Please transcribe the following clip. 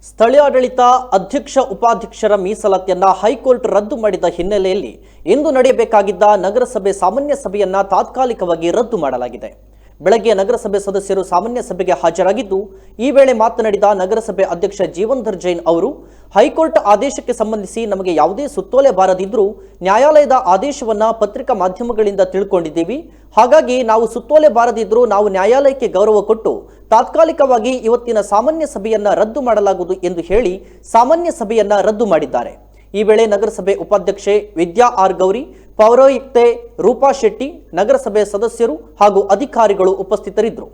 ಸ್ಥಳೀಯಾಡಳಿತ ಅಧ್ಯಕ್ಷ ಉಪಾಧ್ಯಕ್ಷರ ಮೀಸಲಾತಿಯನ್ನ ಹೈಕೋರ್ಟ್ ರದ್ದು ಮಾಡಿದ ಹಿನ್ನೆಲೆಯಲ್ಲಿ ಇಂದು ನಡೆಯಬೇಕಾಗಿದ್ದ ನಗರಸಭೆ ಸಾಮಾನ್ಯ ಸಭೆಯನ್ನ ತಾತ್ಕಾಲಿಕವಾಗಿ ರದ್ದು ಮಾಡಲಾಗಿದೆ. ಬೆಳಗ್ಗೆ ನಗರಸಭೆ ಸದಸ್ಯರು ಸಾಮಾನ್ಯ ಸಭೆಗೆ ಹಾಜರಾಗಿದ್ದು, ಈ ವೇಳೆ ಮಾತನಾಡಿದ ನಗರಸಭೆ ಅಧ್ಯಕ್ಷ ಜೀವನ್ಧರ್ ಜೈನ್ ಅವರು, ಹೈಕೋರ್ಟ್ ಆದೇಶಕ್ಕೆ ಸಂಬಂಧಿಸಿ ನಮಗೆ ಯಾವುದೇ ಸುತ್ತೋಲೆ ಬಾರದಿದ್ದರೂ ನ್ಯಾಯಾಲಯದ ಆದೇಶವನ್ನ ಪತ್ರಿಕಾ ಮಾಧ್ಯಮಗಳಿಂದ ತಿಳ್ಕೊಂಡಿದ್ದೀವಿ. ಹಾಗಾಗಿ ನಾವು ಸುತ್ತೋಲೆ ಬಾರದಿದ್ದರೂ ನಾವು ನ್ಯಾಯಾಲಯಕ್ಕೆ ಗೌರವ ಕೊಟ್ಟು ತಾತ್ಕಾಲಿಕವಾಗಿ ಇವತ್ತಿನ ಸಾಮಾನ್ಯ ಸಭೆಯನ್ನ ರದ್ದು ಮಾಡಲಾಗುವುದು ಎಂದು ಹೇಳಿ ಸಾಮಾನ್ಯ ಸಭೆಯನ್ನ ರದ್ದು ಮಾಡಿದ್ದಾರೆ. ಈ ವೇಳೆ ನಗರಸಭೆ ಉಪಾಧ್ಯಕ್ಷೆ ವಿದ್ಯಾ ಆರ್ ಗೌರಿ, ಪೌರಾಯುಕ್ತೆ ರೂಪಾ ಶೆಟ್ಟಿ, ನಗರಸಭೆ ಸದಸ್ಯರು ಹಾಗೂ ಅಧಿಕಾರಿಗಳು ಉಪಸ್ಥಿತರಿದ್ದರು.